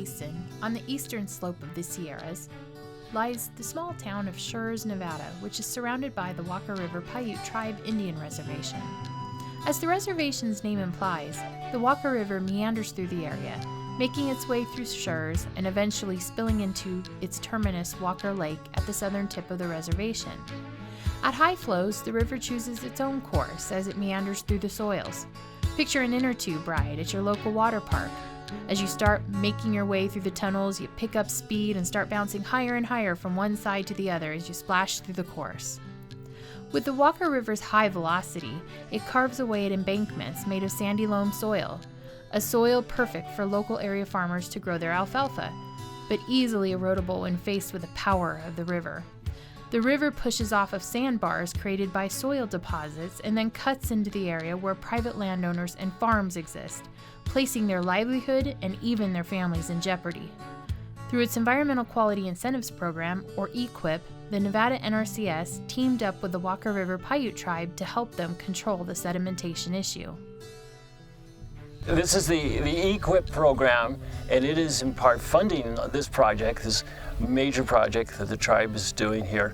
Basin, on the eastern slope of the Sierras, lies the small town of Schurz, Nevada, which is surrounded by the Walker River Paiute Tribe Indian Reservation. As the reservation's name implies, the Walker River meanders through the area, making its way through Schurz and eventually spilling into its terminus, Walker Lake, at the southern tip of the reservation. At high flows, the river chooses its own course as it meanders through the soils. Picture an inner tube ride at your local water park. As you start making your way through the tunnels, you pick up speed and start bouncing higher and higher from one side to the other as you splash through the course. With the Walker River's high velocity, it carves away at embankments made of sandy loam soil, a soil perfect for local area farmers to grow their alfalfa, but easily erodible when faced with the power of the river. The river pushes off of sandbars created by soil deposits and then cuts into the area where private landowners and farms exist, placing their livelihood and even their families in jeopardy. Through its Environmental Quality Incentives Program, or EQIP, the Nevada NRCS teamed up with the Walker River Paiute Tribe to help them control the sedimentation issue. This is the EQIP program, and it is in part funding this project, this major project that the tribe is doing here.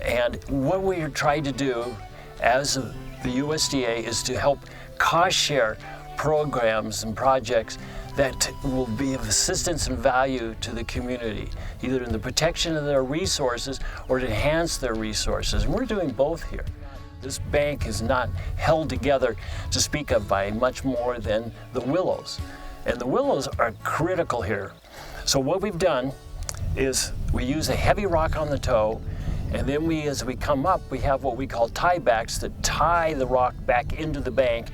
And what we are trying to do as the USDA is to help cost share programs and projects that will be of assistance and value to the community, either in the protection of their resources or to enhance their resources. And we're doing both here. This bank is not held together to speak of by much more than the willows. And the willows are critical here. So what we've done is we use a heavy rock on the toe, and then as we come up, we have what we call tiebacks that tie the rock back into the bank.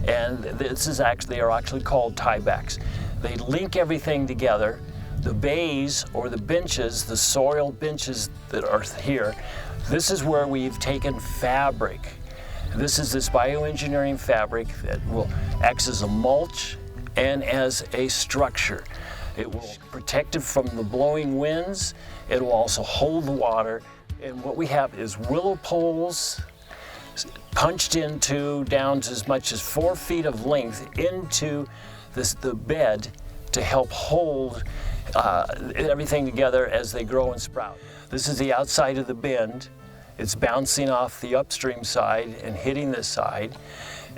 And they are actually called tiebacks. They link everything together. The bays or the benches, the soil benches that are here, this is where we've taken fabric. This is this bioengineering fabric that will act as a mulch and as a structure. It will protect it from the blowing winds. It will also hold the water. And what we have is willow poles punched into down to as much as 4 feet of length into the bed to help hold everything together as they grow and sprout. This is the outside of the bend. It's bouncing off the upstream side and hitting this side.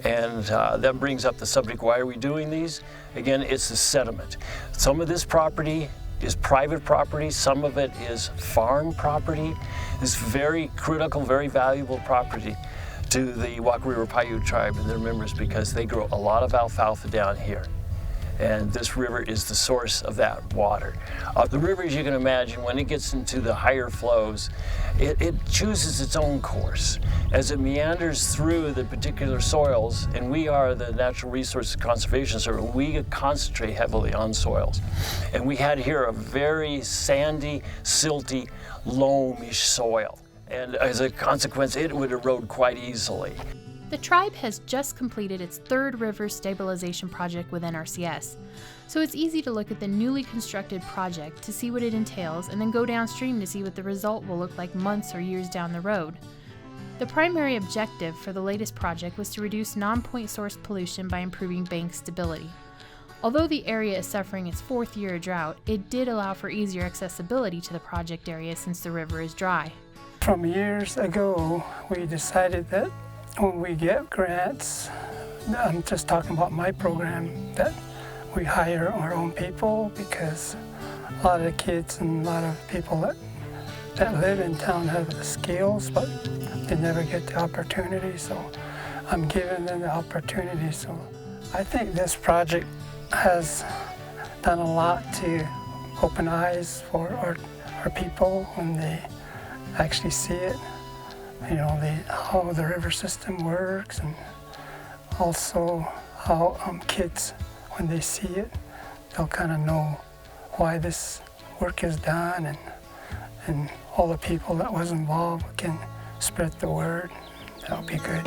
And that brings up the subject, why are we doing these? Again, it's the sediment. Some of this property is private property, some of it is farm property. It's very critical, very valuable property to the Walker River Paiute Tribe and their members because they grow a lot of alfalfa down here. And this river is the source of that water. The river, as you can imagine, when it gets into the higher flows, it chooses its own course. As it meanders through the particular soils, and we are the Natural Resources Conservation Service, we concentrate heavily on soils. And we had here a very sandy, silty, loamish soil. And as a consequence, it would erode quite easily. The tribe has just completed its third river stabilization project with NRCS, so it's easy to look at the newly constructed project to see what it entails and then go downstream to see what the result will look like months or years down the road. The primary objective for the latest project was to reduce nonpoint source pollution by improving bank stability. Although the area is suffering its 4th year of drought, it did allow for easier accessibility to the project area since the river is dry. From years ago, we decided that when we get grants, I'm just talking about my program, that we hire our own people because a lot of the kids and a lot of people that live in town have the skills, but they never get the opportunity, so I'm giving them the opportunity. So I think this project has done a lot to open eyes for our people when they actually see it. You know, how the river system works, and also how kids, when they see it, they'll kind of know why this work is done, and all the people that was involved can spread the word. That'll be good.